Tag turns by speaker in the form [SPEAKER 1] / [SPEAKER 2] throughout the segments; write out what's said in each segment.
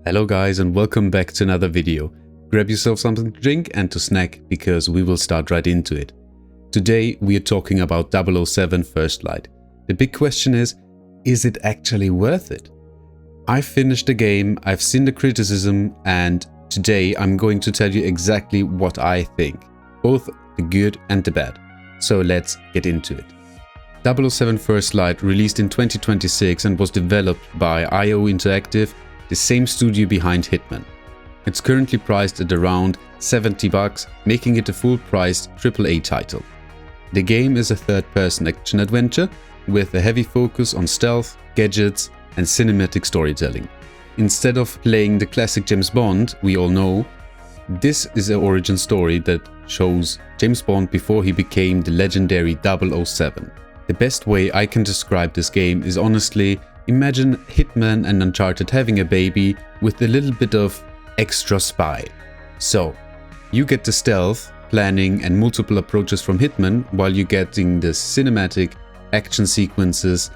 [SPEAKER 1] Hello guys and welcome back to another video. Grab yourself something to drink and to snack because we will start right into it. Today we are talking about 007 First Light. The big question is it actually worth it? I've finished the game, I've seen the criticism, and today I'm going to tell you exactly what I think. Both the good and the bad. So let's get into it. 007 First Light released in 2026 and was developed by IO Interactive, the same studio behind Hitman. It's currently priced at around $70, making it a full-priced AAA title. The game is a third-person action adventure with a heavy focus on stealth, gadgets, and cinematic storytelling. Instead of playing the classic James Bond we all know, this is an origin story that shows James Bond before he became the legendary 007. The best way I can describe this game is honestly, imagine Hitman and Uncharted having a baby with a little bit of extra spy. So, you get the stealth, planning and multiple approaches from Hitman while you're getting the cinematic action sequences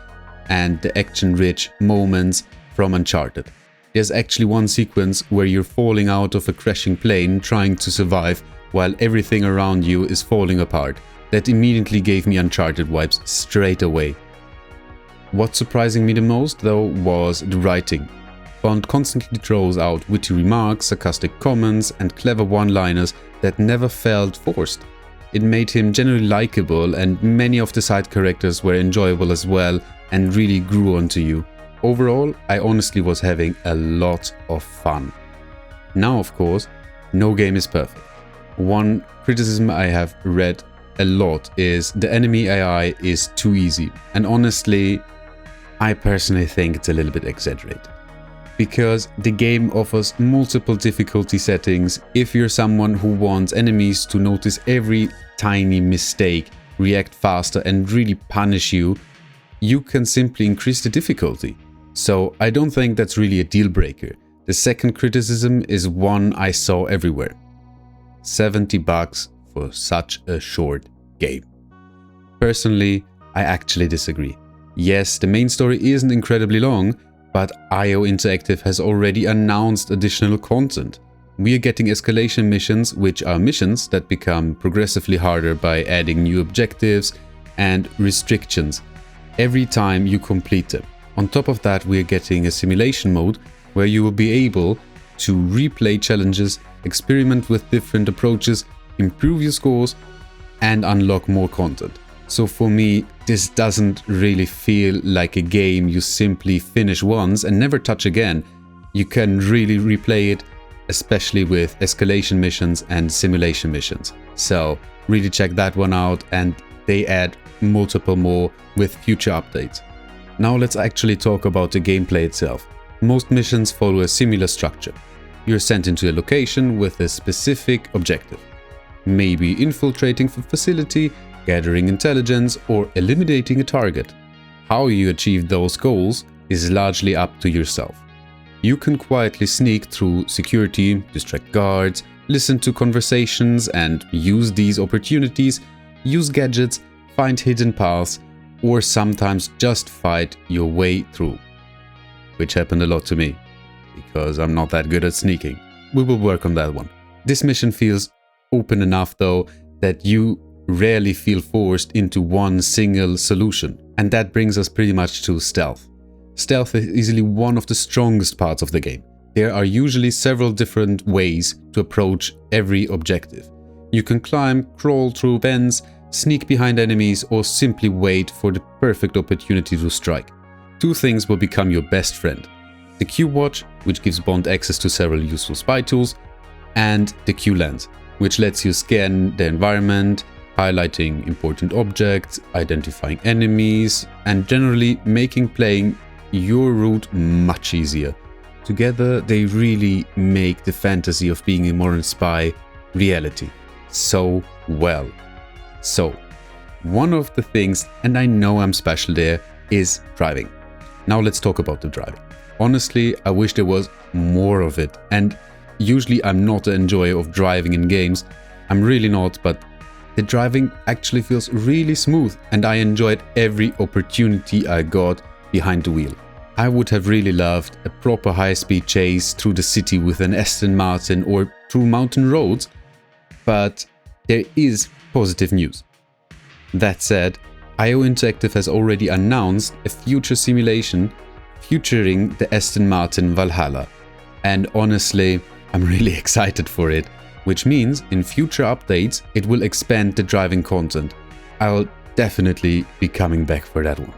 [SPEAKER 1] and the action-rich moments from Uncharted. There's actually one sequence where you're falling out of a crashing plane trying to survive while everything around you is falling apart. That immediately gave me Uncharted vibes straight away. What surprised me the most though was the writing. Bond constantly throws out witty remarks, sarcastic comments and clever one-liners that never felt forced. It made him generally likable and many of the side characters were enjoyable as well and really grew onto you. Overall, I honestly was having a lot of fun. Now of course, no game is perfect. One criticism I have read a lot is the enemy AI is too easy, and honestly I personally think it's a little bit exaggerated. Because the game offers multiple difficulty settings. If you're someone who wants enemies to notice every tiny mistake, react faster and really punish you, you can simply increase the difficulty. So I don't think that's really a deal breaker. The second criticism is one I saw everywhere. $70 for such a short game. Personally, I actually disagree. Yes, the main story isn't incredibly long, but IO Interactive has already announced additional content. We are getting escalation missions, which are missions that become progressively harder by adding new objectives and restrictions every time you complete them. On top of that, we are getting a simulation mode where you will be able to replay challenges, experiment with different approaches, improve your scores, and unlock more content. So for me, this doesn't really feel like a game you simply finish once and never touch again. You can really replay it, especially with escalation missions and simulation missions. So really check that one out, and they add multiple more with future updates. Now let's actually talk about the gameplay itself. Most missions follow a similar structure. You're sent into a location with a specific objective. Maybe infiltrating a facility, gathering intelligence, or eliminating a target. How you achieve those goals is largely up to yourself. You can quietly sneak through security, distract guards, listen to conversations and use these opportunities, use gadgets, find hidden paths, or sometimes just fight your way through. Which happened a lot to me, because I'm not that good at sneaking. We will work on that one. This mission feels open enough though that you rarely feel forced into one single solution, and that brings us pretty much to stealth. Stealth is easily one of the strongest parts of the game. There are usually several different ways to approach every objective. You can climb, crawl through vents, sneak behind enemies, or simply wait for the perfect opportunity to strike. Two things will become your best friend: the Q-Watch, which gives Bond access to several useful spy tools, and the Q-Lens, which lets you scan the environment, highlighting important objects, identifying enemies, and generally making playing your route much easier. Together, they really make the fantasy of being a modern spy reality so well. So, one of the things, and I know I'm special there, is driving. Now let's talk about the driving. Honestly, I wish there was more of it, and usually I'm not an enjoyer of driving in games. I'm really not, but the driving actually feels really smooth and I enjoyed every opportunity I got behind the wheel. I would have really loved a proper high-speed chase through the city with an Aston Martin or through mountain roads, but there is positive news. That said, IO Interactive has already announced a future simulation featuring the Aston Martin Valhalla, and honestly, I'm really excited for it, which means in future updates it will expand the driving content. I'll definitely be coming back for that one.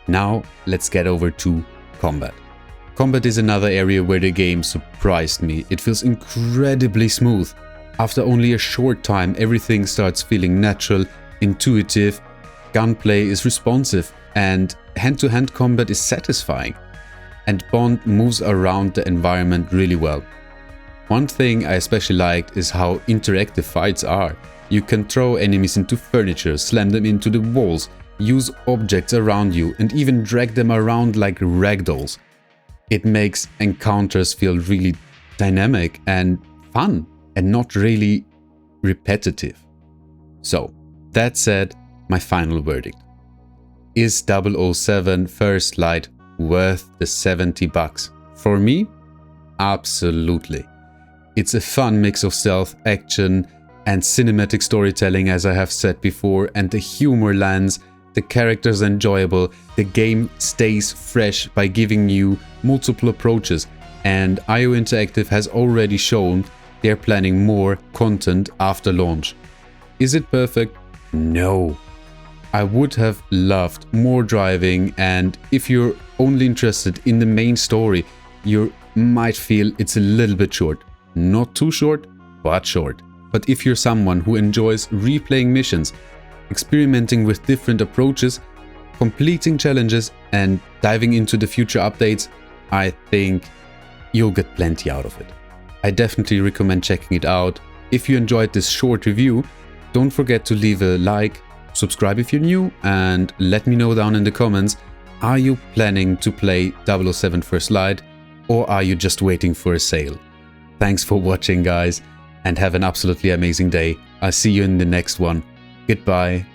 [SPEAKER 1] Now let's get over to combat. Combat is another area where the game surprised me. It feels incredibly smooth. After only a short time, everything starts feeling natural, intuitive, gunplay is responsive, and hand-to-hand combat is satisfying. And Bond moves around the environment really well. One thing I especially liked is how interactive fights are. You can throw enemies into furniture, slam them into the walls, use objects around you, and even drag them around like ragdolls. It makes encounters feel really dynamic and fun, and not really repetitive. So, that said, my final verdict. Is 007 First Light worth the $70? For me, absolutely. It's a fun mix of stealth, action, and cinematic storytelling, as I have said before, and the humor lands, the characters are enjoyable, the game stays fresh by giving you multiple approaches, and IO Interactive has already shown they're planning more content after launch. Is it perfect? No. I would have loved more driving, and if you're only interested in the main story, you might feel it's a little bit short. Not too short, but short. But if you're someone who enjoys replaying missions, experimenting with different approaches, completing challenges, and diving into the future updates, I think you'll get plenty out of it. I definitely recommend checking it out. If you enjoyed this short review, don't forget to leave a like, subscribe if you're new, and let me know down in the comments, are you planning to play 007 First Light, or are you just waiting for a sale? Thanks for watching, guys, and have an absolutely amazing day. I'll see you in the next one. Goodbye.